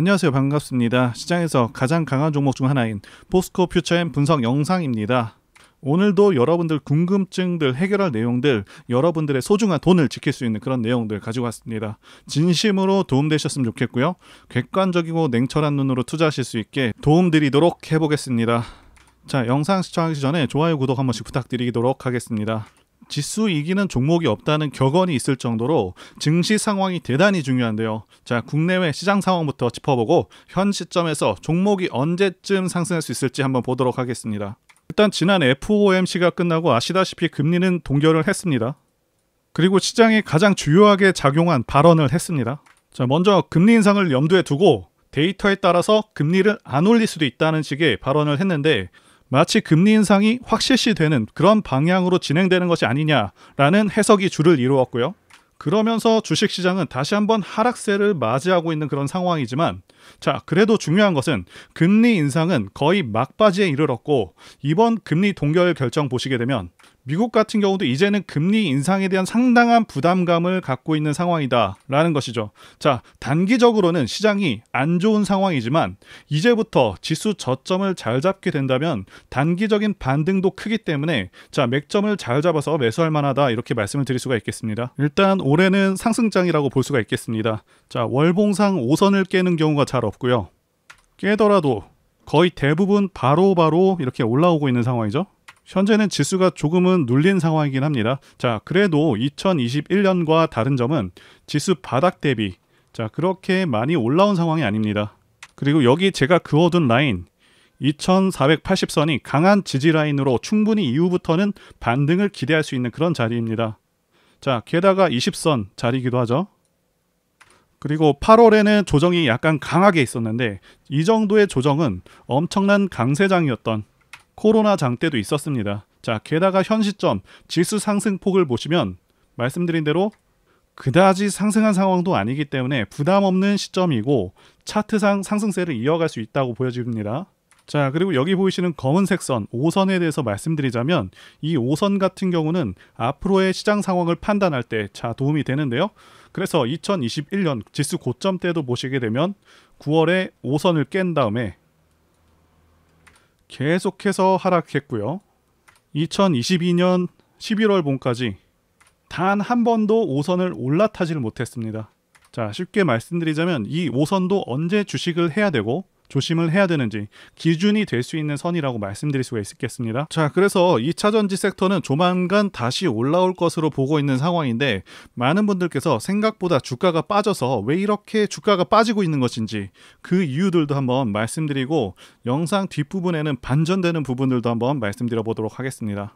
안녕하세요. 반갑습니다. 시장에서 가장 강한 종목 중 하나인 포스코 퓨처엠 분석 영상입니다. 오늘도 여러분들 궁금증들 해결할 내용들, 여러분들의 소중한 돈을 지킬 수 있는 그런 내용들 가지고 왔습니다. 진심으로 도움되셨으면 좋겠고요. 객관적이고 냉철한 눈으로 투자하실 수 있게 도움드리도록 해보겠습니다. 자, 영상 시청하기 전에 좋아요, 구독 한 번씩 부탁드리도록 하겠습니다. 지수 이기는 종목이 없다는 격언이 있을 정도로 증시 상황이 대단히 중요한데요. 자, 국내외 시장 상황부터 짚어보고 현 시점에서 종목이 언제쯤 상승할 수 있을지 한번 보도록 하겠습니다. 일단 지난 FOMC가 끝나고 아시다시피 금리는 동결을 했습니다. 그리고 시장에 가장 주요하게 작용한 발언을 했습니다. 자, 먼저 금리 인상을 염두에 두고 데이터에 따라서 금리를 안 올릴 수도 있다는 식의 발언을 했는데, 마치 금리 인상이 확실시되는 그런 방향으로 진행되는 것이 아니냐라는 해석이 주를 이루었고요. 그러면서 주식시장은 다시 한번 하락세를 맞이하고 있는 그런 상황이지만, 자, 그래도 중요한 것은 금리 인상은 거의 막바지에 이르렀고, 이번 금리 동결 결정 보시게 되면 미국 같은 경우도 이제는 금리 인상에 대한 상당한 부담감을 갖고 있는 상황이다 라는 것이죠. 자, 단기적으로는 시장이 안 좋은 상황이지만 이제부터 지수 저점을 잘 잡게 된다면 단기적인 반등도 크기 때문에, 자, 맥점을 잘 잡아서 매수할 만하다, 이렇게 말씀을 드릴 수가 있겠습니다. 일단 올해는 상승장이라고 볼 수가 있겠습니다. 자, 월봉상 5선을 깨는 경우가 잘 없고요. 깨더라도 거의 대부분 바로바로 이렇게 올라오고 있는 상황이죠. 현재는 지수가 조금은 눌린 상황이긴 합니다. 자, 그래도 2021년과 다른 점은 지수 바닥 대비, 자, 그렇게 많이 올라온 상황이 아닙니다. 그리고 여기 제가 그어둔 라인 2480선이 강한 지지 라인으로 충분히 이후부터는 반등을 기대할 수 있는 그런 자리입니다. 자, 게다가 20선 자리이기도 하죠. 그리고 8월에는 조정이 약간 강하게 있었는데, 이 정도의 조정은 엄청난 강세장이었던 코로나 장 때도 있었습니다. 자, 게다가 현 시점 지수 상승폭을 보시면 말씀드린 대로 그다지 상승한 상황도 아니기 때문에 부담 없는 시점이고, 차트상 상승세를 이어갈 수 있다고 보여집니다. 자, 그리고 여기 보이시는 검은색 선 5선에 대해서 말씀드리자면, 이 5선 같은 경우는 앞으로의 시장 상황을 판단할 때 자, 도움이 되는데요. 그래서 2021년 지수 고점 때도 보시게 되면 9월에 5선을 깬 다음에 계속해서 하락했고요. 2022년 11월 봄까지 단 한 번도 5선을 올라타지를 못했습니다. 자, 쉽게 말씀드리자면 이 5선도 언제 주식을 해야 되고 조심을 해야 되는지 기준이 될 수 있는 선이라고 말씀드릴 수가 있겠습니다. 자, 그래서 2차전지 섹터는 조만간 다시 올라올 것으로 보고 있는 상황인데, 많은 분들께서 생각보다 주가가 빠져서 왜 이렇게 주가가 빠지고 있는 것인지 그 이유들도 한번 말씀드리고, 영상 뒷부분에는 반전되는 부분들도 한번 말씀드려 보도록 하겠습니다.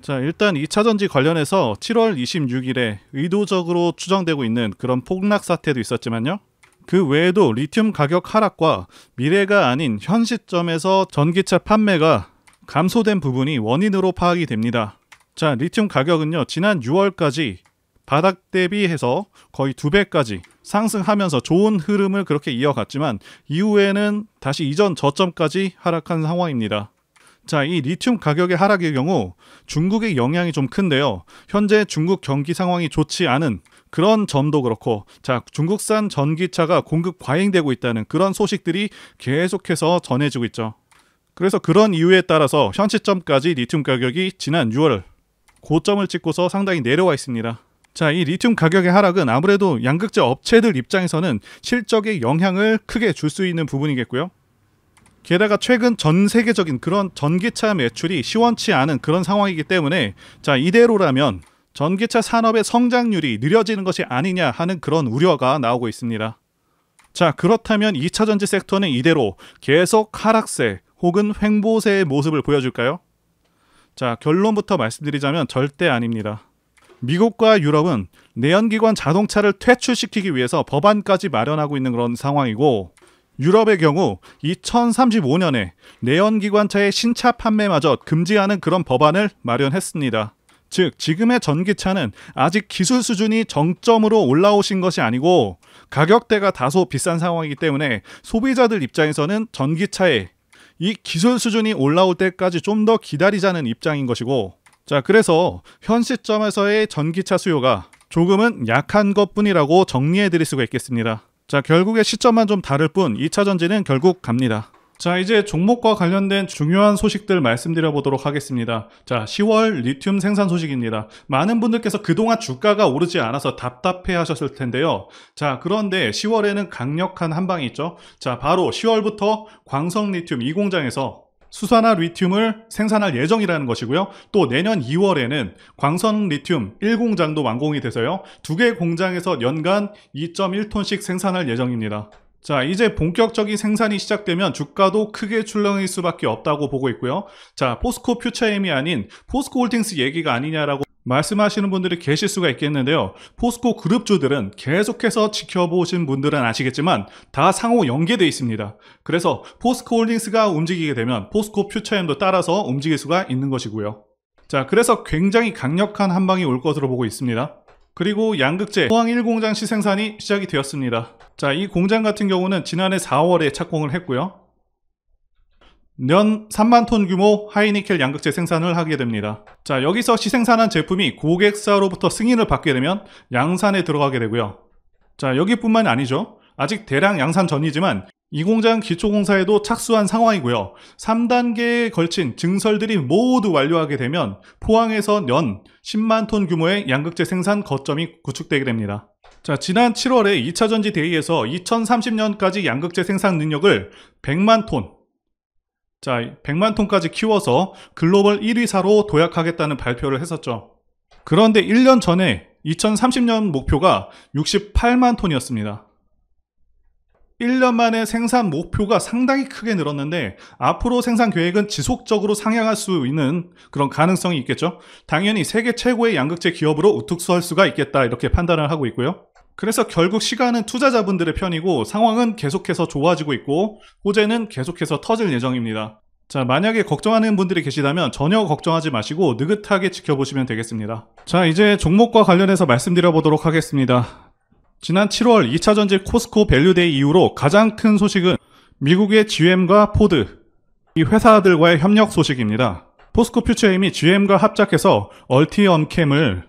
자, 일단 2차전지 관련해서 7월 26일에 의도적으로 추정되고 있는 그런 폭락 사태도 있었지만요, 그 외에도 리튬 가격 하락과 미래가 아닌 현 시점에서 전기차 판매가 감소된 부분이 원인으로 파악이 됩니다. 자, 리튬 가격은요, 지난 6월까지 바닥 대비해서 거의 2배까지 상승하면서 좋은 흐름을 그렇게 이어갔지만, 이후에는 다시 이전 저점까지 하락한 상황입니다. 자, 이 리튬 가격의 하락의 경우 중국의 영향이 좀 큰데요. 현재 중국 경기 상황이 좋지 않은 그런 점도 그렇고, 자, 중국산 전기차가 공급 과잉되고 있다는 그런 소식들이 계속해서 전해지고 있죠. 그래서 그런 이유에 따라서 현 시점까지 리튬 가격이 지난 6월 고점을 찍고서 상당히 내려와 있습니다. 자, 이 리튬 가격의 하락은 아무래도 양극재 업체들 입장에서는 실적에 영향을 크게 줄 수 있는 부분이겠고요. 게다가 최근 전 세계적인 그런 전기차 매출이 시원치 않은 그런 상황이기 때문에, 자, 이대로라면 전기차 산업의 성장률이 느려지는 것이 아니냐 하는 그런 우려가 나오고 있습니다. 자, 그렇다면 2차전지 섹터는 이대로 계속 하락세 혹은 횡보세의 모습을 보여줄까요? 자, 결론부터 말씀드리자면 절대 아닙니다. 미국과 유럽은 내연기관 자동차를 퇴출시키기 위해서 법안까지 마련하고 있는 그런 상황이고, 유럽의 경우 2035년에 내연기관차의 신차 판매마저 금지하는 그런 법안을 마련했습니다. 즉, 지금의 전기차는 아직 기술 수준이 정점으로 올라오신 것이 아니고 가격대가 다소 비싼 상황이기 때문에 소비자들 입장에서는 전기차에 이 기술 수준이 올라올 때까지 좀 더 기다리자는 입장인 것이고, 자, 그래서 현 시점에서의 전기차 수요가 조금은 약한 것뿐이라고 정리해 드릴 수가 있겠습니다. 자, 결국에 시점만 좀 다를 뿐 2차 전지는 결국 갑니다. 자, 이제 종목과 관련된 중요한 소식들 말씀드려 보도록 하겠습니다. 자, 10월 리튬 생산 소식입니다. 많은 분들께서 그동안 주가가 오르지 않아서 답답해 하셨을 텐데요. 자, 그런데 10월에는 강력한 한방이 있죠. 자, 바로 10월부터 광성 리튬 2공장에서 수산화 리튬을 생산할 예정이라는 것이고요. 또 내년 2월에는 광선 리튬 1공장도 완공이 돼서요. 두 개 공장에서 연간 2.1톤씩 생산할 예정입니다. 자, 이제 본격적인 생산이 시작되면 주가도 크게 출렁일 수밖에 없다고 보고 있고요. 자, 포스코 퓨처엠이 아닌 포스코 홀딩스 얘기가 아니냐라고 말씀하시는 분들이 계실 수가 있겠는데요. 포스코 그룹주들은 계속해서 지켜보신 분들은 아시겠지만 다 상호 연계되어 있습니다. 그래서 포스코 홀딩스가 움직이게 되면 포스코 퓨처엠도 따라서 움직일 수가 있는 것이고요. 자, 그래서 굉장히 강력한 한방이 올 것으로 보고 있습니다. 그리고 양극재 포항 1공장 시생산이 시작이 되었습니다. 자, 이 공장 같은 경우는 지난해 4월에 착공을 했고요. 년 3만 톤 규모 하이니켈 양극재 생산을 하게 됩니다. 자, 여기서 시생산한 제품이 고객사로부터 승인을 받게 되면 양산에 들어가게 되고요. 자, 여기뿐만이 아니죠. 아직 대량 양산 전이지만 이 공장 기초공사에도 착수한 상황이고요. 3단계에 걸친 증설들이 모두 완료하게 되면 포항에서 연 10만 톤 규모의 양극재 생산 거점이 구축되게 됩니다. 자, 지난 7월에 2차 전지 대회에서 2030년까지 양극재 생산 능력을 100만 톤, 자, 100만 톤까지 키워서 글로벌 1위사로 도약하겠다는 발표를 했었죠. 그런데 1년 전에 2030년 목표가 68만 톤이었습니다. 1년 만에 생산 목표가 상당히 크게 늘었는데 앞으로 생산 계획은 지속적으로 상향할 수 있는 그런 가능성이 있겠죠. 당연히 세계 최고의 양극재 기업으로 우뚝 설 수가 있겠다 이렇게 판단을 하고 있고요. 그래서 결국 시간은 투자자분들의 편이고 상황은 계속해서 좋아지고 있고 호재는 계속해서 터질 예정입니다. 자, 만약에 걱정하는 분들이 계시다면 전혀 걱정하지 마시고 느긋하게 지켜보시면 되겠습니다. 자, 이제 종목과 관련해서 말씀드려 보도록 하겠습니다. 지난 7월 2차 전지 코스코 밸류데이 이후로 가장 큰 소식은 미국의 GM과 포드, 이 회사들과의 협력 소식입니다. 포스코 퓨처엠이 GM과 합작해서 얼티엄캠을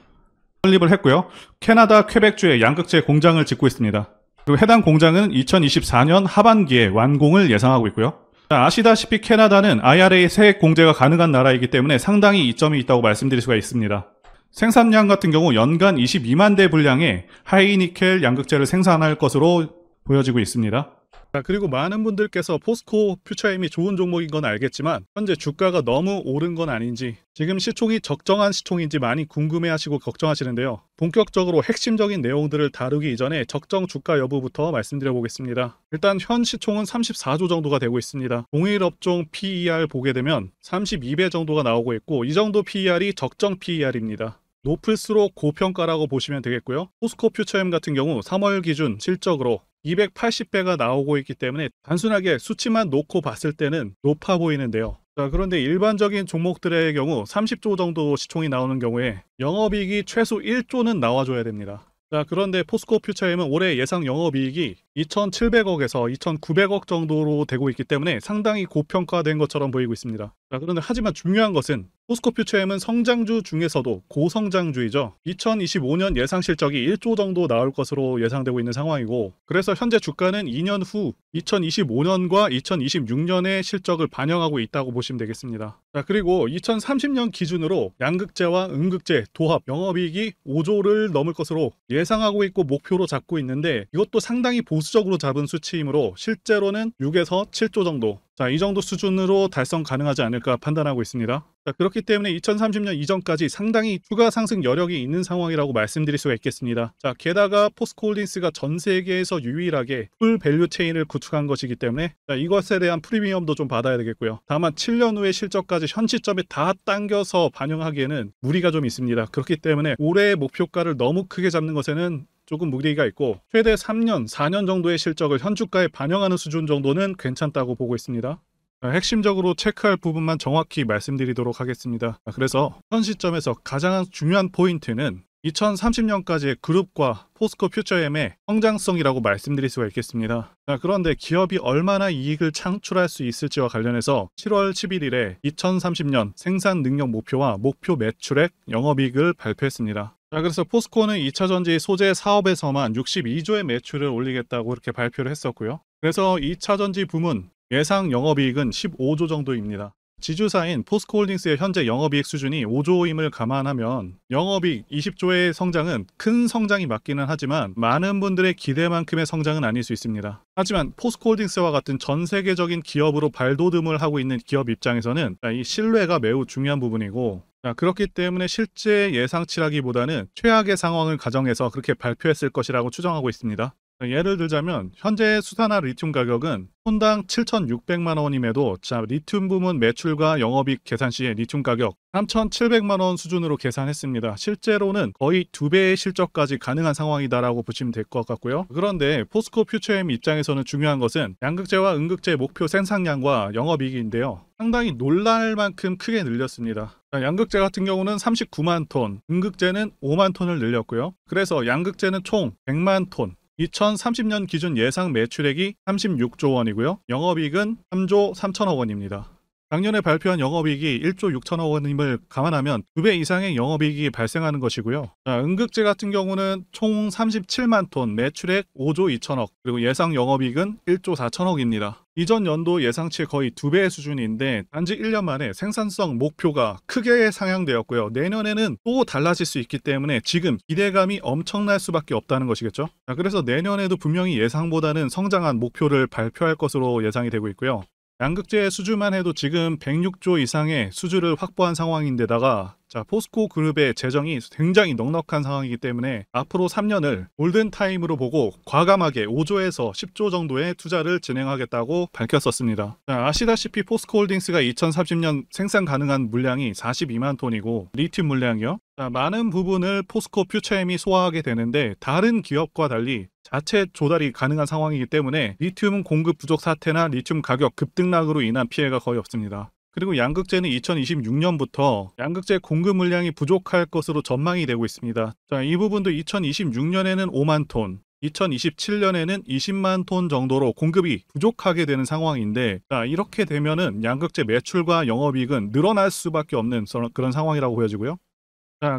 설립을 했고요. 캐나다 퀘벡주에 양극재 공장을 짓고 있습니다. 그리고 해당 공장은 2024년 하반기에 완공을 예상하고 있고요. 자, 아시다시피 캐나다는 IRA 세액 공제가 가능한 나라이기 때문에 상당히 이점이 있다고 말씀드릴 수가 있습니다. 생산량 같은 경우 연간 22만 대 분량의 하이니켈 양극재를 생산할 것으로 보여지고 있습니다. 자, 그리고 많은 분들께서 포스코 퓨처엠이 좋은 종목인 건 알겠지만 현재 주가가 너무 오른 건 아닌지 지금 시총이 적정한 시총인지 많이 궁금해하시고 걱정하시는데요. 본격적으로 핵심적인 내용들을 다루기 이전에 적정 주가 여부부터 말씀드려 보겠습니다. 일단 현 시총은 34조 정도가 되고 있습니다. 동일 업종 PER 보게 되면 32배 정도가 나오고 있고 이 정도 PER이 적정 PER입니다. 높을수록 고평가라고 보시면 되겠고요. 포스코 퓨처엠 같은 경우 3월 기준 실적으로 280배가 나오고 있기 때문에 단순하게 수치만 놓고 봤을 때는 높아 보이는데요. 자, 그런데 일반적인 종목들의 경우 30조 정도 시총이 나오는 경우에 영업이익이 최소 1조는 나와줘야 됩니다. 자, 그런데 포스코 퓨처엠은 올해 예상 영업이익이 2,700억에서 2,900억 정도로 되고 있기 때문에 상당히 고평가된 것처럼 보이고 있습니다. 자, 그런데 하지만 중요한 것은 포스코 퓨처엠은 성장주 중에서도 고성장주이죠. 2025년 예상 실적이 1조 정도 나올 것으로 예상되고 있는 상황이고 그래서 현재 주가는 2년 후 2025년과 2026년의 실적을 반영하고 있다고 보시면 되겠습니다. 자, 그리고 2030년 기준으로 양극재와 음극재 도합 영업이익이 5조를 넘을 것으로 예상하고 있고 목표로 잡고 있는데 이것도 상당히 보수적으로 잡은 수치이므로 실제로는 6에서 7조 정도, 자, 이 정도 수준으로 달성 가능하지 않을까 판단하고 있습니다. 자, 그렇기 때문에 2030년 이전까지 상당히 추가 상승 여력이 있는 상황이라고 말씀드릴 수가 있겠습니다. 자, 게다가 포스코 홀딩스가 전 세계에서 유일하게 풀 밸류 체인을 구축한 것이기 때문에 자, 이것에 대한 프리미엄도 좀 받아야 되겠고요. 다만 7년 후의 실적까지 현 시점에 다 당겨서 반영하기에는 무리가 좀 있습니다. 그렇기 때문에 올해의 목표가를 너무 크게 잡는 것에는 조금 무리가 있고 최대 3년, 4년 정도의 실적을 현 주가에 반영하는 수준 정도는 괜찮다고 보고 있습니다. 핵심적으로 체크할 부분만 정확히 말씀드리도록 하겠습니다. 그래서 현 시점에서 가장 중요한 포인트는 2030년까지의 그룹과 포스코 퓨처엠의 성장성이라고 말씀드릴 수가 있겠습니다. 그런데 기업이 얼마나 이익을 창출할 수 있을지와 관련해서 7월 11일에 2030년 생산 능력 목표와 목표 매출액, 영업이익을 발표했습니다. 자, 그래서 포스코는 2차 전지 소재 사업에서만 62조의 매출을 올리겠다고 이렇게 발표를 했었고요. 그래서 2차 전지 부문 예상 영업이익은 15조 정도입니다. 지주사인 포스코홀딩스의 현재 영업이익 수준이 5조임을 감안하면 영업이익 20조의 성장은 큰 성장이 맞기는 하지만 많은 분들의 기대만큼의 성장은 아닐 수 있습니다. 하지만 포스코홀딩스와 같은 전 세계적인 기업으로 발돋움을 하고 있는 기업 입장에서는 이 신뢰가 매우 중요한 부분이고, 그렇기 때문에 실제 예상치라기보다는 최악의 상황을 가정해서 그렇게 발표했을 것이라고 추정하고 있습니다. 예를 들자면 현재 수산화 리튬 가격은 톤당 7,600만 원임에도 리튬 부문 매출과 영업이익 계산 시에 리튬 가격 3,700만 원 수준으로 계산했습니다. 실제로는 거의 2배의 실적까지 가능한 상황이다라고 보시면 될 것 같고요. 그런데 포스코 퓨처엠 입장에서는 중요한 것은 양극재와 음극재 목표 생산량과 영업이익인데요. 상당히 놀랄 만큼 크게 늘렸습니다. 양극재 같은 경우는 39만 톤, 음극재는 5만 톤을 늘렸고요. 그래서 양극재는 총 100만 톤, 2030년 기준 예상 매출액이 36조 원이고요. 영업이익은 3조 3천억 원입니다. 작년에 발표한 영업이익이 1조 6천억 원임을 감안하면 2배 이상의 영업이익이 발생하는 것이고요. 음극재 같은 경우는 총 37만 톤, 매출액 5조 2천억, 그리고 예상 영업이익은 1조 4천억입니다. 이전 연도 예상치의 거의 2배의 수준인데 단지 1년 만에 생산성 목표가 크게 상향되었고요. 내년에는 또 달라질 수 있기 때문에 지금 기대감이 엄청날 수밖에 없다는 것이겠죠. 그래서 내년에도 분명히 예상보다는 성장한 목표를 발표할 것으로 예상이 되고 있고요. 양극재 수주만 해도 지금 106조 이상의 수주를 확보한 상황인데다가 포스코 그룹의 재정이 굉장히 넉넉한 상황이기 때문에 앞으로 3년을 골든타임으로 보고 과감하게 5조에서 10조 정도의 투자를 진행하겠다고 밝혔었습니다. 아시다시피 포스코홀딩스가 2030년 생산 가능한 물량이 42만 톤이고 리튬 물량이요. 많은 부분을 포스코 퓨처엠이 소화하게 되는데 다른 기업과 달리 자체 조달이 가능한 상황이기 때문에 리튬 공급 부족 사태나 리튬 가격 급등락으로 인한 피해가 거의 없습니다. 그리고 양극재는 2026년부터 양극재 공급 물량이 부족할 것으로 전망이 되고 있습니다. 이 부분도 2026년에는 5만 톤, 2027년에는 20만 톤 정도로 공급이 부족하게 되는 상황인데, 이렇게 되면은 양극재 매출과 영업이익은 늘어날 수밖에 없는 그런 상황이라고 보여지고요.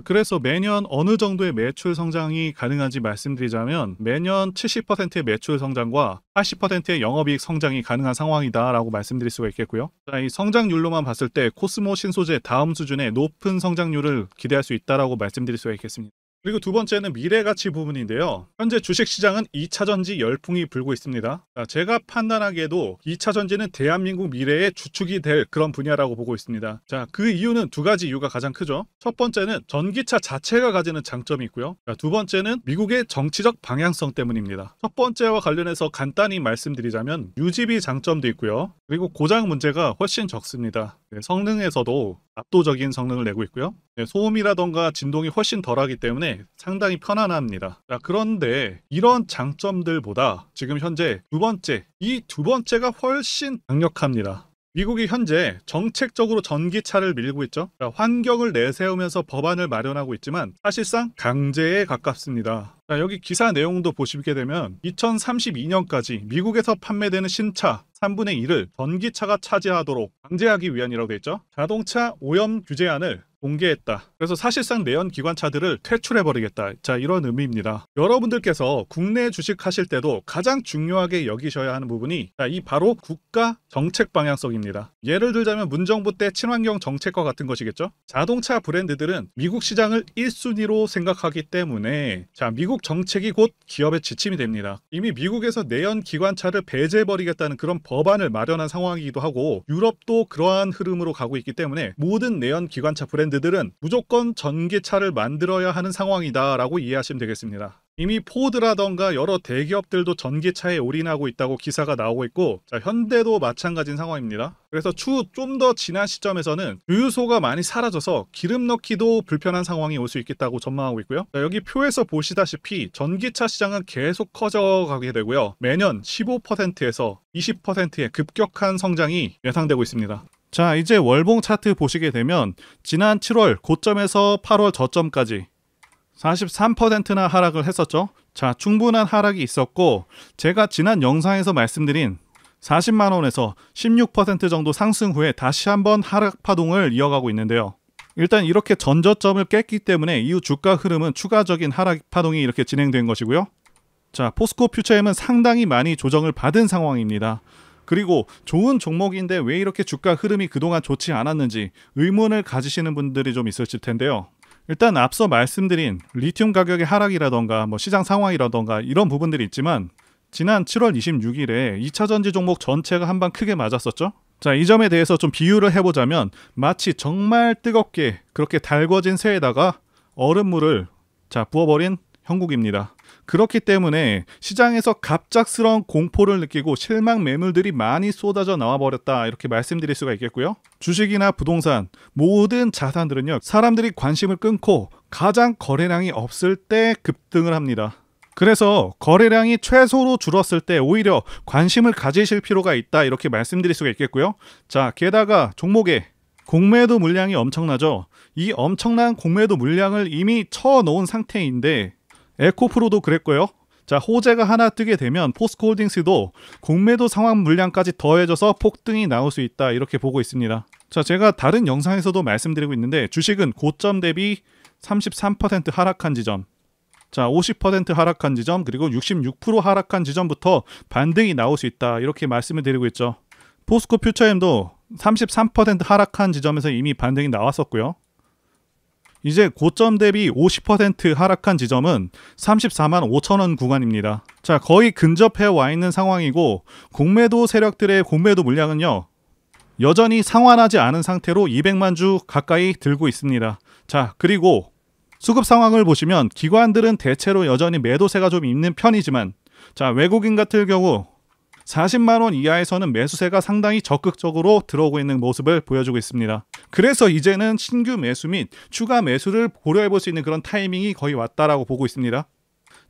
그래서 매년 어느 정도의 매출 성장이 가능한지 말씀드리자면 매년 70%의 매출 성장과 80%의 영업이익 성장이 가능한 상황이다라고 말씀드릴 수가 있겠고요. 이 성장률로만 봤을 때 코스모 신소재 다음 수준의 높은 성장률을 기대할 수 있다라고 말씀드릴 수가 있겠습니다. 그리고 두 번째는 미래가치 부분인데요. 현재 주식시장은 2차 전지 열풍이 불고 있습니다. 제가 판단하기에도 2차 전지는 대한민국 미래의 주축이 될 그런 분야라고 보고 있습니다. 그 이유는 두 가지 이유가 가장 크죠. 첫 번째는 전기차 자체가 가지는 장점이 있고요. 두 번째는 미국의 정치적 방향성 때문입니다. 첫 번째와 관련해서 간단히 말씀드리자면 유지비 장점도 있고요. 그리고 고장 문제가 훨씬 적습니다. 성능에서도 압도적인 성능을 내고 있고요. 소음이라던가 진동이 훨씬 덜하기 때문에 상당히 편안합니다. 그런데 이런 장점들보다 지금 현재 이 두 번째가 훨씬 강력합니다. 미국이 현재 정책적으로 전기차를 밀고 있죠. 환경을 내세우면서 법안을 마련하고 있지만 사실상 강제에 가깝습니다. 여기 기사 내용도 보시게 되면 2032년까지 미국에서 판매되는 신차 3분의 1을 전기차가 차지하도록 강제하기 위한이라고 되어 있죠. 자동차 오염 규제안을 공개했다. 그래서 사실상 내연 기관차들을 퇴출해버리겠다. 이런 의미입니다. 여러분들께서 국내 주식하실 때도 가장 중요하게 여기셔야 하는 부분이 이 바로 국가 정책 방향성입니다. 예를 들자면 문정부 때 친환경 정책과 같은 것이겠죠. 자동차 브랜드들은 미국 시장을 1순위로 생각하기 때문에 미국 정책이 곧 기업의 지침이 됩니다. 이미 미국에서 내연 기관차를 배제해버리겠다는 그런 법안을 마련한 상황이기도 하고 유럽도 그러한 흐름으로 가고 있기 때문에 모든 내연 기관차 브랜드들은 무조건 전기차를 만들어야 하는 상황이다라고 이해하시면 되겠습니다. 이미 포드라던가 여러 대기업들도 전기차에 올인하고 있다고 기사가 나오고 있고 현대도 마찬가지인 상황입니다. 그래서 추후 좀 더 지난 시점에서는 주유소가 많이 사라져서 기름 넣기도 불편한 상황이 올 수 있겠다고 전망하고 있고요. 여기 표에서 보시다시피 전기차 시장은 계속 커져가게 되고요. 매년 15%에서 20%의 급격한 성장이 예상되고 있습니다. 이제 월봉 차트 보시게 되면 지난 7월 고점에서 8월 저점까지 43%나 하락을 했었죠. 충분한 하락이 있었고 제가 지난 영상에서 말씀드린 40만원에서 16% 정도 상승 후에 다시 한번 하락 파동을 이어가고 있는데요. 일단 이렇게 전저점을 깼기 때문에 이후 주가 흐름은 추가적인 하락 파동이 이렇게 진행된 것이고요. 자, 포스코 퓨처엠은 상당히 많이 조정을 받은 상황입니다. 그리고 좋은 종목인데 왜 이렇게 주가 흐름이 그동안 좋지 않았는지 의문을 가지시는 분들이 좀 있을 텐데요. 일단 앞서 말씀드린 리튬 가격의 하락이라던가 시장 상황이라던가 이런 부분들이 있지만 지난 7월 26일에 2차전지 종목 전체가 한방 크게 맞았었죠. 자, 이 점에 대해서 좀 비유를 해보자면 마치 정말 뜨겁게 그렇게 달궈진 새에다가 얼음물을 부어버린 형국입니다. 그렇기 때문에 시장에서 갑작스러운 공포를 느끼고 실망 매물들이 많이 쏟아져 나와버렸다, 이렇게 말씀드릴 수가 있겠고요. 주식이나 부동산 모든 자산들은요, 사람들이 관심을 끊고 가장 거래량이 없을 때 급등을 합니다. 그래서 거래량이 최소로 줄었을 때 오히려 관심을 가지실 필요가 있다, 이렇게 말씀드릴 수가 있겠고요. 자, 게다가 종목에 공매도 물량이 엄청나죠. 이 엄청난 공매도 물량을 이미 쳐놓은 상태인데 에코프로도 그랬고요. 자, 호재가 하나 뜨게 되면 포스코홀딩스도 공매도 상황 물량까지 더해져서 폭등이 나올 수 있다, 이렇게 보고 있습니다. 자, 제가 다른 영상에서도 말씀드리고 있는데 주식은 고점 대비 33% 하락한 지점, 자 50% 하락한 지점, 그리고 66% 하락한 지점부터 반등이 나올 수 있다, 이렇게 말씀을 드리고 있죠. 포스코 퓨처엠도 33% 하락한 지점에서 이미 반등이 나왔었고요. 이제 고점 대비 50% 하락한 지점은 34만 5천 원 구간입니다. 자, 거의 근접해 와 있는 상황이고 공매도 세력들의 공매도 물량은요, 여전히 상환하지 않은 상태로 200만 주 가까이 들고 있습니다. 자, 그리고 수급 상황을 보시면 기관들은 대체로 여전히 매도세가 좀 있는 편이지만, 자, 외국인 같은 경우 40만 원 이하에서는 매수세가 상당히 적극적으로 들어오고 있는 모습을 보여주고 있습니다. 그래서 이제는 신규 매수 및 추가 매수를 고려해 볼 수 있는 그런 타이밍이 거의 왔다라고 보고 있습니다.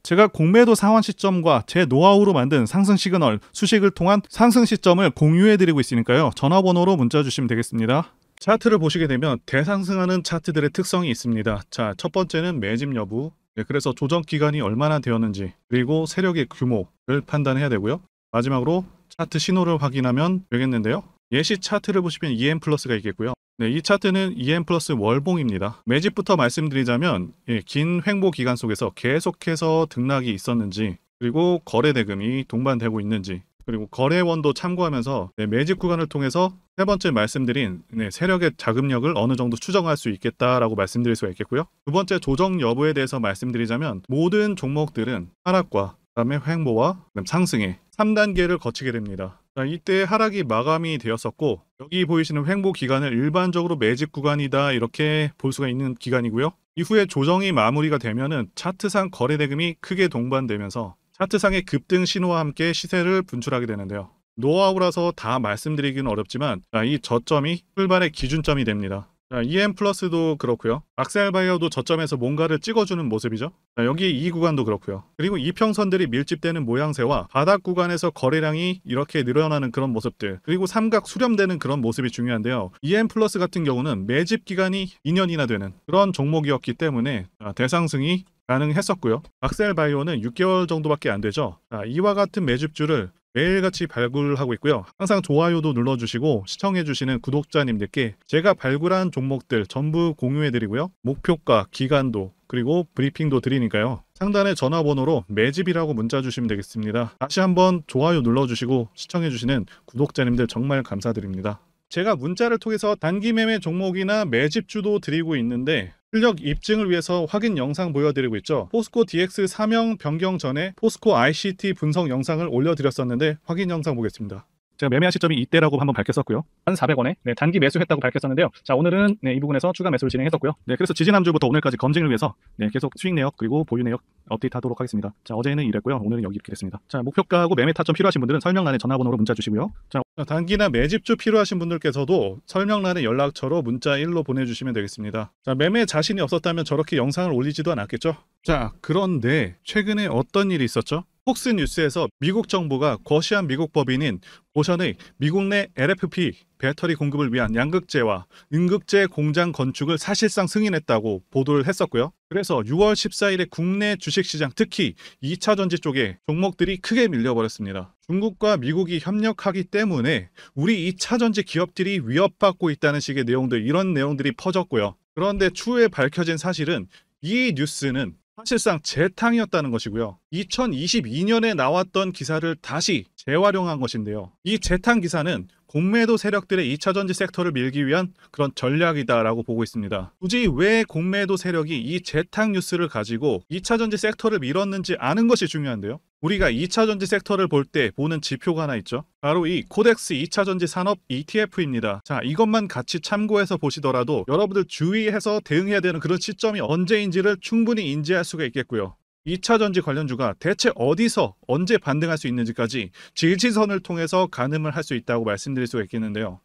제가 공매도 상환 시점과 제 노하우로 만든 상승 시그널 수식을 통한 상승 시점을 공유해 드리고 있으니까요, 전화번호로 문자 주시면 되겠습니다. 차트를 보시게 되면 대상승하는 차트들의 특성이 있습니다. 자, 첫 번째는 매집 여부, 그래서 조정 기간이 얼마나 되었는지, 그리고 세력의 규모를 판단해야 되고요. 마지막으로 차트 신호를 확인하면 되겠는데요. 예시 차트를 보시면 EM 플러스가 있겠고요. 네, 이 차트는 EM 플러스 월봉입니다. 매집부터 말씀드리자면 긴 횡보 기간 속에서 계속해서 등락이 있었는지, 그리고 거래 대금이 동반되고 있는지, 그리고 거래원도 참고하면서 매집 구간을 통해서 세 번째 말씀드린 세력의 자금력을 어느 정도 추정할 수 있겠다라고 말씀드릴 수가 있겠고요. 두 번째 조정 여부에 대해서 말씀드리자면 모든 종목들은 하락과 그다음에 횡보와 그다음 상승의 3단계를 거치게 됩니다. 자, 이때 하락이 마감이 되었었고 여기 보이시는 횡보 기간을 일반적으로 매집 구간이다, 이렇게 볼 수가 있는 기간이고요. 이후에 조정이 마무리가 되면은 차트상 거래 대금이 크게 동반되면서 차트상의 급등 신호와 함께 시세를 분출하게 되는데요. 노하우라서 다 말씀드리기는 어렵지만 이 저점이 출발의 기준점이 됩니다. 자, EM 플러스도 그렇고요. 악셀바이어도 저점에서 뭔가를 찍어주는 모습이죠. 자, 여기 이 구간도 그렇고요. 그리고 이평선들이 밀집되는 모양새와 바닥 구간에서 거래량이 이렇게 늘어나는 그런 모습들, 그리고 삼각 수렴되는 그런 모습이 중요한데요. EM 플러스 같은 경우는 매집 기간이 2년이나 되는 그런 종목이었기 때문에 대상승이 가능했었고요. 악셀바이오는 6개월 정도밖에 안 되죠. 자, 이와 같은 매집주를 매일같이 발굴하고 있고요. 항상 좋아요도 눌러주시고 시청해주시는 구독자님들께 제가 발굴한 종목들 전부 공유해드리고요. 목표가, 기간도, 그리고 브리핑도 드리니까요. 상단의 전화번호로 매집이라고 문자 주시면 되겠습니다. 다시 한번 좋아요 눌러주시고 시청해주시는 구독자님들 정말 감사드립니다. 제가 문자를 통해서 단기 매매 종목이나 매집주도 드리고 있는데 실력 입증을 위해서 확인 영상 보여드리고 있죠. 포스코 DX 사명 변경 전에 포스코 ICT 분석 영상을 올려드렸었는데 확인 영상 보겠습니다. 제가 매매한 시점이 이때라고 한번 밝혔었고요. 1,400원에 단기 매수했다고 밝혔었는데요. 자, 오늘은 이 부분에서 추가 매수를 진행했었고요. 그래서 지지난주부터 오늘까지 검증을 위해서 계속 수익 내역 그리고 보유 내역 업데이트하도록 하겠습니다. 자, 어제는 이랬고요. 오늘은 여기 이렇게 됐습니다. 자, 목표가하고 매매 타점 필요하신 분들은 설명란에 전화번호로 문자 주시고요. 자, 단기나 매집주 필요하신 분들께서도 설명란에 연락처로 문자 1로 보내주시면 되겠습니다. 자, 매매 자신이 없었다면 저렇게 영상을 올리지도 않았겠죠. 자, 그런데 최근에 어떤 일이 있었죠? 폭스뉴스에서 미국 정부가 거시한 미국 법인인 고션의 미국 내 LFP 배터리 공급을 위한 양극재와 음극재 공장 건축을 사실상 승인했다고 보도를 했었고요. 그래서 6월 14일에 국내 주식시장, 특히 2차 전지 쪽에 종목들이 크게 밀려버렸습니다. 중국과 미국이 협력하기 때문에 우리 2차 전지 기업들이 위협받고 있다는 식의 내용들, 이런 내용들이 퍼졌고요. 그런데 추후에 밝혀진 사실은 이 뉴스는 사실상 재탕이었다는 것이고요. 2022년에 나왔던 기사를 다시 재활용한 것인데요. 이 재탕 기사는 공매도 세력들의 2차 전지 섹터를 밀기 위한 그런 전략이다라고 보고 있습니다. 굳이 왜 공매도 세력이 이 재탕 뉴스를 가지고 2차 전지 섹터를 밀었는지 아는 것이 중요한데요. 우리가 2차 전지 섹터를 볼 때 보는 지표가 하나 있죠. 바로 이 코덱스 2차 전지 산업 ETF입니다. 자, 이것만 같이 참고해서 보시더라도 여러분들 주의해서 대응해야 되는 그런 시점이 언제인지를 충분히 인지할 수가 있겠고요. 2차 전지 관련주가 대체 어디서 언제 반등할 수 있는지까지 지지선을 통해서 가늠을 할 수 있다고 말씀드릴 수가 있겠는데요.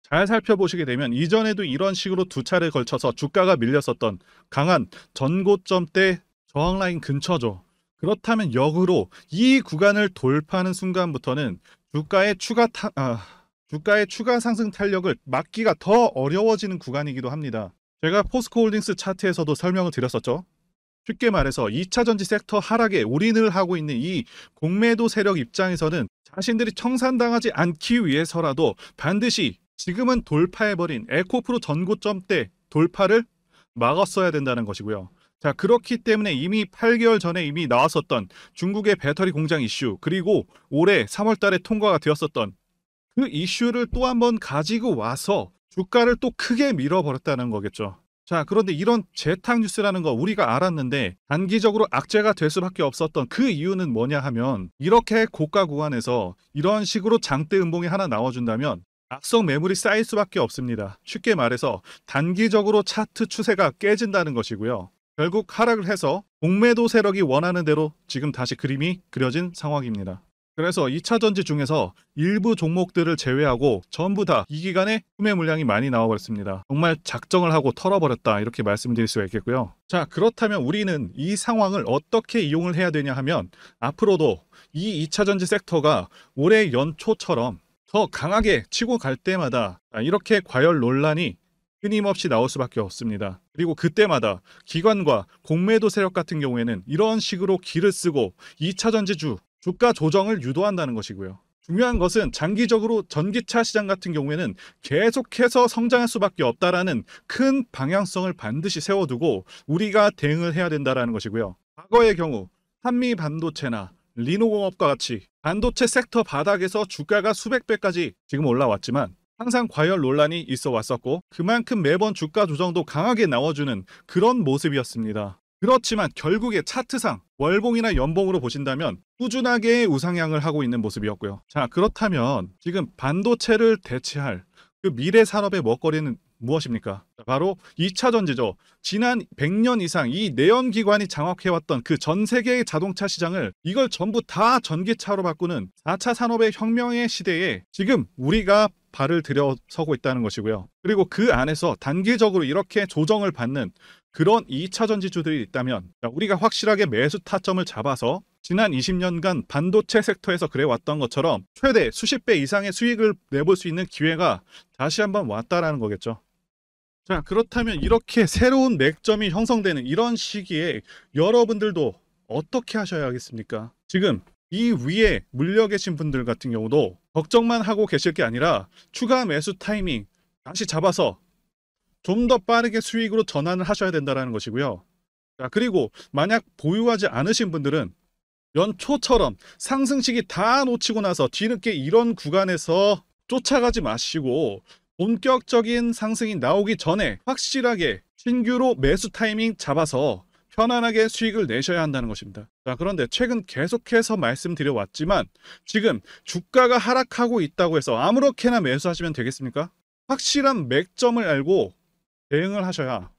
잘 살펴보시게 되면 이전에도 이런 식으로 두 차례에 걸쳐서 주가가 밀렸었던 강한 전고점대 저항라인 근처죠. 그렇다면 역으로 이 구간을 돌파하는 순간부터는 주가의 추가 상승 탄력을 막기가 더 어려워지는 구간이기도 합니다. 제가 포스코홀딩스 차트에서도 설명을 드렸었죠. 쉽게 말해서 2차 전지 섹터 하락에 올인을 하고 있는 이 공매도 세력 입장에서는 자신들이 청산당하지 않기 위해서라도 반드시 지금은 돌파해버린 에코프로 전고점대 돌파를 막았어야 된다는 것이고요. 자, 그렇기 때문에 이미 8개월 전에 이미 나왔었던 중국의 배터리 공장 이슈, 그리고 올해 3월 달에 통과가 되었었던 그 이슈를 또 한번 가지고 와서 주가를 또 크게 밀어버렸다는 거겠죠. 자, 그런데 이런 재탕 뉴스라는 거 우리가 알았는데 단기적으로 악재가 될 수밖에 없었던 그 이유는 뭐냐 하면, 이렇게 고가 구간에서 이런 식으로 장대 음봉이 하나 나와준다면 악성 매물이 쌓일 수밖에 없습니다. 쉽게 말해서 단기적으로 차트 추세가 깨진다는 것이고요. 결국 하락을 해서 공매도 세력이 원하는 대로 지금 다시 그림이 그려진 상황입니다. 그래서 2차 전지 중에서 일부 종목들을 제외하고 전부 다 이 기간에 구매 물량이 많이 나와버렸습니다. 정말 작정을 하고 털어버렸다, 이렇게 말씀드릴 수가 있겠고요. 자, 그렇다면 우리는 이 상황을 어떻게 이용을 해야 되냐 하면, 앞으로도 이 2차 전지 섹터가 올해 연초처럼 더 강하게 치고 갈 때마다 이렇게 과열 논란이 끊임없이 나올 수밖에 없습니다. 그리고 그때마다 기관과 공매도 세력 같은 경우에는 이런 식으로 기를 쓰고 2차 전지주 주가 조정을 유도한다는 것이고요. 중요한 것은 장기적으로 전기차 시장 같은 경우에는 계속해서 성장할 수밖에 없다라는 큰 방향성을 반드시 세워두고 우리가 대응을 해야 된다는 것이고요. 과거의 경우 한미 반도체나 리노공업과 같이 반도체 섹터 바닥에서 주가가 수백 배까지 지금 올라왔지만 항상 과열 논란이 있어 왔었고, 그만큼 매번 주가 조정도 강하게 나와주는 그런 모습이었습니다. 그렇지만 결국에 차트상 월봉이나 연봉으로 보신다면 꾸준하게 우상향을 하고 있는 모습이었고요. 자, 그렇다면 지금 반도체를 대체할 그 미래 산업의 먹거리는 무엇입니까? 바로 2차 전지죠. 지난 100년 이상 이 내연기관이 장악해왔던 그 전 세계의 자동차 시장을 이걸 전부 다 전기차로 바꾸는 4차 산업의 혁명의 시대에 지금 우리가 발을 들여서고 있다는 것이고요. 그리고 그 안에서 단기적으로 이렇게 조정을 받는 그런 2차 전지주들이 있다면 우리가 확실하게 매수 타점을 잡아서 지난 20년간 반도체 섹터에서 그래왔던 것처럼 최대 수십 배 이상의 수익을 내볼 수 있는 기회가 다시 한번 왔다라는 거겠죠. 자, 그렇다면 이렇게 새로운 맥점이 형성되는 이런 시기에 여러분들도 어떻게 하셔야겠습니까? 지금 이 위에 물려 계신 분들 같은 경우도 걱정만 하고 계실 게 아니라 추가 매수 타이밍 다시 잡아서 좀 더 빠르게 수익으로 전환을 하셔야 된다는 것이고요. 자, 그리고 만약 보유하지 않으신 분들은 연초처럼 상승시기 다 놓치고 나서 뒤늦게 이런 구간에서 쫓아가지 마시고 본격적인 상승이 나오기 전에 확실하게 신규로 매수 타이밍 잡아서 편안하게 수익을 내셔야 한다는 것입니다. 자, 그런데 최근 계속해서 말씀드려왔지만 지금 주가가 하락하고 있다고 해서 아무렇게나 매수하시면 되겠습니까? 확실한 맥점을 알고 대응을 하셔야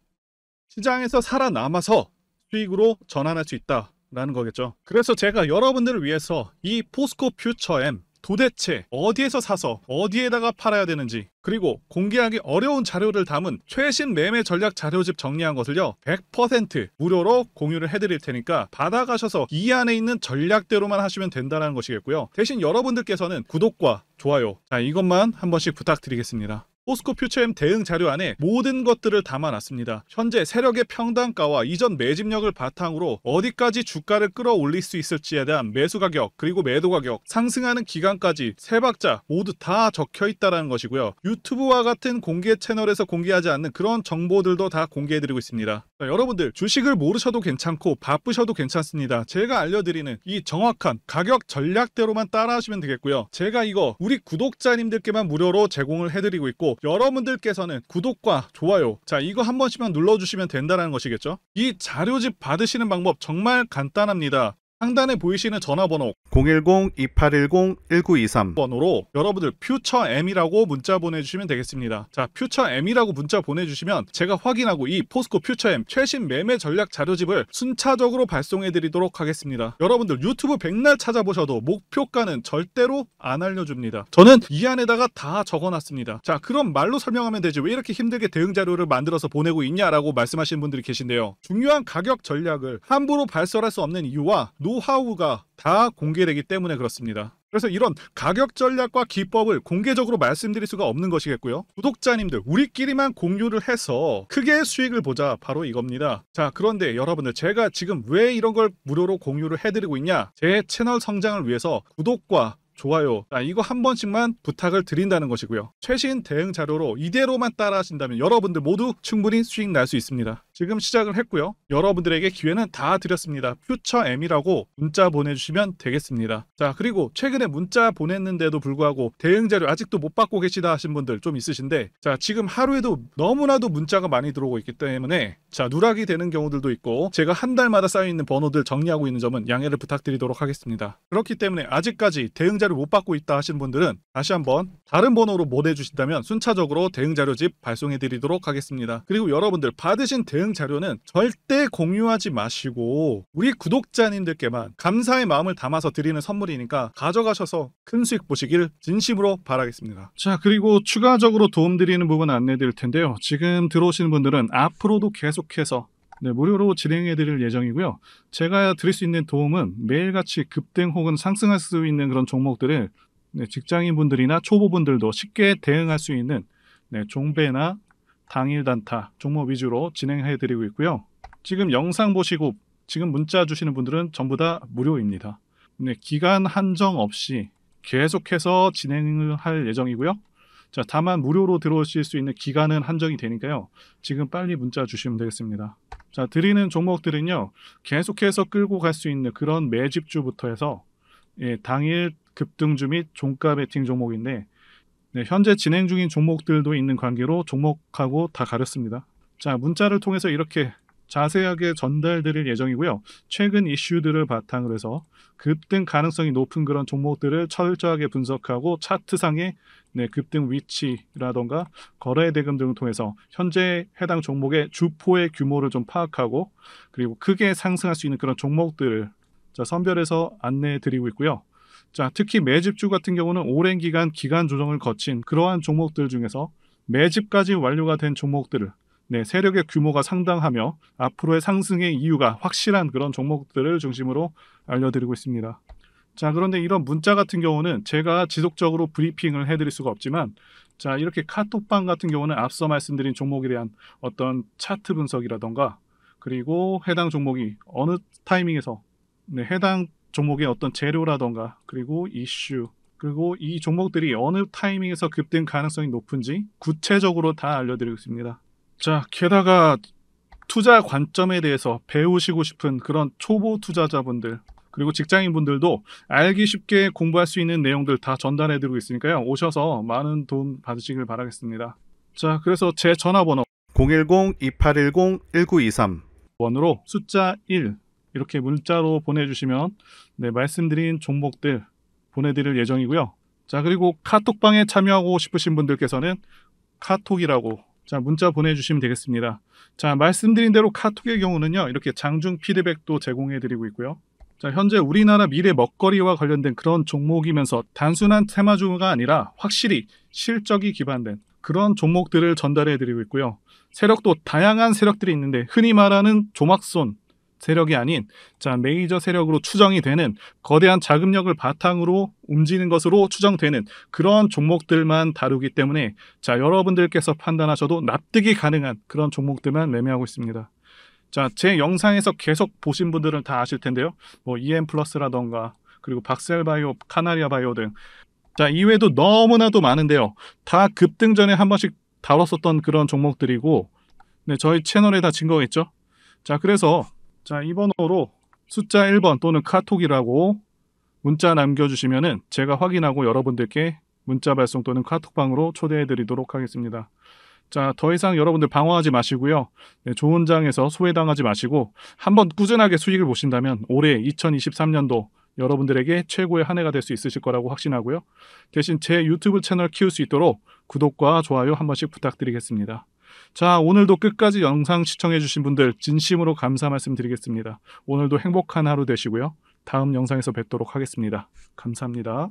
시장에서 살아남아서 수익으로 전환할 수 있다라는 거겠죠. 그래서 제가 여러분들을 위해서 이 포스코 퓨처엠 도대체 어디에서 사서 어디에다가 팔아야 되는지, 그리고 공개하기 어려운 자료를 담은 최신 매매 전략 자료집 정리한 것을요 100% 무료로 공유를 해드릴 테니까 받아가셔서 이 안에 있는 전략대로만 하시면 된다는 것이겠고요. 대신 여러분들께서는 구독과 좋아요, 자, 이것만 한 번씩 부탁드리겠습니다. 포스코 퓨처엠 대응 자료 안에 모든 것들을 담아놨습니다. 현재 세력의 평단가와 이전 매집력을 바탕으로 어디까지 주가를 끌어올릴 수 있을지에 대한 매수 가격 그리고 매도 가격, 상승하는 기간까지 세 박자 모두 다 적혀있다는 것이고요. 유튜브와 같은 공개 채널에서 공개하지 않는 그런 정보들도 다 공개해드리고 있습니다. 자, 여러분들 주식을 모르셔도 괜찮고 바쁘셔도 괜찮습니다. 제가 알려드리는 이 정확한 가격 전략대로만 따라하시면 되겠고요. 제가 이거 우리 구독자님들께만 무료로 제공을 해드리고 있고 여러분들께서는 구독과 좋아요 이거 한 번씩만 눌러주시면 된다는 것이겠죠. 이 자료집 받으시는 방법 정말 간단합니다. 상단에 보이시는 전화번호 010-2810-1923 번호로 여러분들 퓨처엠이라고 문자 보내주시면 되겠습니다. 자, 퓨처엠이라고 문자 보내주시면 제가 확인하고 이 포스코 퓨처엠 최신 매매 전략 자료집을 순차적으로 발송해 드리도록 하겠습니다. 여러분들 유튜브 백날 찾아보셔도 목표가는 절대로 안 알려줍니다. 저는 이 안에다가 다 적어놨습니다. 자, 그럼 말로 설명하면 되지 왜 이렇게 힘들게 대응 자료를 만들어서 보내고 있냐라고 말씀하시는 분들이 계신데요. 중요한 가격 전략을 함부로 발설할 수 없는 이유와 노하우가 다 공개되기 때문에 그렇습니다. 그래서 이런 가격 전략과 기법을 공개적으로 말씀드릴 수가 없는 것이겠고요. 구독자님들 우리끼리만 공유를 해서 크게 수익을 보자 바로 이겁니다. 자, 그런데 여러분들 제가 지금 왜 이런 걸 무료로 공유를 해드리고 있냐, 제 채널 성장을 위해서 구독과 좋아요 이거 한 번씩만 부탁을 드린다는 것이고요. 최신 대응 자료로 이대로만 따라 하신다면 여러분들 모두 충분히 수익 날 수 있습니다. 지금 시작을 했고요. 여러분들에게 기회는 다 드렸습니다. 퓨처엠이라고 문자 보내주시면 되겠습니다. 자, 그리고 최근에 문자 보냈는데도 불구하고 대응 자료 아직도 못 받고 계시다 하신 분들 좀 있으신데, 자, 지금 하루에도 너무나도 문자가 많이 들어오고 있기 때문에 자, 누락이 되는 경우들도 있고 제가 한 달마다 쌓여있는 번호들 정리하고 있는 점은 양해를 부탁드리도록 하겠습니다. 그렇기 때문에 아직까지 대응 자료 못 받고 있다 하신 분들은 다시 한번 다른 번호로 보내주신다면 순차적으로 대응 자료집 발송해 드리도록 하겠습니다. 그리고 여러분들 받으신 대응 자료는 절대 공유하지 마시고 우리 구독자님들께만 감사의 마음을 담아서 드리는 선물이니까 가져가셔서 큰 수익 보시길 진심으로 바라겠습니다. 자, 그리고 추가적으로 도움드리는 부분 안내 드릴 텐데요. 지금 들어오시는 분들은 앞으로도 계속해서 무료로 진행해 드릴 예정이고요. 제가 드릴 수 있는 도움은 매일같이 급등 혹은 상승할 수 있는 그런 종목들을 직장인분들이나 초보분들도 쉽게 대응할 수 있는 종배나 당일 단타 종목 위주로 진행해 드리고 있고요. 지금 영상 보시고 지금 문자 주시는 분들은 전부 다 무료입니다. 기간 한정 없이 계속해서 진행을 할 예정이고요. 자, 다만 무료로 들어오실 수 있는 기간은 한정이 되니까요. 지금 빨리 문자 주시면 되겠습니다. 자, 드리는 종목들은요. 계속해서 끌고 갈 수 있는 그런 매집주부터 해서 당일 급등주 및 종가 베팅 종목인데 현재 진행 중인 종목들도 있는 관계로 종목하고 다 가렸습니다. 자, 문자를 통해서 이렇게 자세하게 전달드릴 예정이고요. 최근 이슈들을 바탕으로 해서 급등 가능성이 높은 그런 종목들을 철저하게 분석하고 차트상의 급등 위치라던가 거래 대금 등을 통해서 현재 해당 종목의 주포의 규모를 좀 파악하고 그리고 크게 상승할 수 있는 그런 종목들을 선별해서 안내해 드리고 있고요. 자, 특히 매집주 같은 경우는 오랜 기간 조정을 거친 그러한 종목들 중에서 매집까지 완료가 된 종목들을 세력의 규모가 상당하며 앞으로의 상승의 이유가 확실한 그런 종목들을 중심으로 알려드리고 있습니다. 자, 그런데 이런 문자 같은 경우는 제가 지속적으로 브리핑을 해드릴 수가 없지만 자, 이렇게 카톡방 같은 경우는 앞서 말씀드린 종목에 대한 어떤 차트 분석이라던가 그리고 해당 종목이 어느 타이밍에서 해당 종목의 어떤 재료라던가 그리고 이슈 그리고 이 종목들이 어느 타이밍에서 급등 가능성이 높은지 구체적으로 다 알려드리고 있습니다. 자, 게다가 투자 관점에 대해서 배우시고 싶은 그런 초보 투자자분들 그리고 직장인분들도 알기 쉽게 공부할 수 있는 내용들 다 전달해드리고 있으니까요. 오셔서 많은 도움 받으시길 바라겠습니다. 자, 그래서 제 전화번호 010-2810-1923 번호로 숫자 1 이렇게 문자로 보내주시면 말씀드린 종목들 보내드릴 예정이고요. 자, 그리고 카톡방에 참여하고 싶으신 분들께서는 카톡이라고 문자 보내주시면 되겠습니다. 자, 말씀드린 대로 카톡의 경우는요. 이렇게 장중 피드백도 제공해드리고 있고요. 자, 현재 우리나라 미래 먹거리와 관련된 그런 종목이면서 단순한 테마주가 아니라 확실히 실적이 기반된 그런 종목들을 전달해드리고 있고요. 세력도 다양한 세력들이 있는데 흔히 말하는 조막손 세력이 아닌 메이저 세력으로 추정이 되는 거대한 자금력을 바탕으로 움직이는 것으로 추정되는 그런 종목들만 다루기 때문에 여러분들께서 판단하셔도 납득이 가능한 그런 종목들만 매매하고 있습니다. 제 영상에서 계속 보신 분들은 다 아실 텐데요. EM플러스라던가 그리고 박셀바이오, 카나리아바이오 등 이외에도 너무나도 많은데요. 다 급등 전에 한 번씩 다뤘었던 그런 종목들이고 저희 채널에 다 증거가 있죠. 그래서 이 번호로 숫자 1번 또는 카톡이라고 문자 남겨주시면은 제가 확인하고 여러분들께 문자 발송 또는 카톡방으로 초대해 드리도록 하겠습니다. 더 이상 여러분들 방어하지 마시고요. 좋은 장에서 소외당하지 마시고 한번 꾸준하게 수익을 보신다면 올해 2023년도 여러분들에게 최고의 한 해가 될 수 있으실 거라고 확신하고요. 대신 제 유튜브 채널 키울 수 있도록 구독과 좋아요 한 번씩 부탁드리겠습니다. 오늘도 끝까지 영상 시청해주신 분들 진심으로 감사 말씀드리겠습니다. 오늘도 행복한 하루 되시고요. 다음 영상에서 뵙도록 하겠습니다. 감사합니다.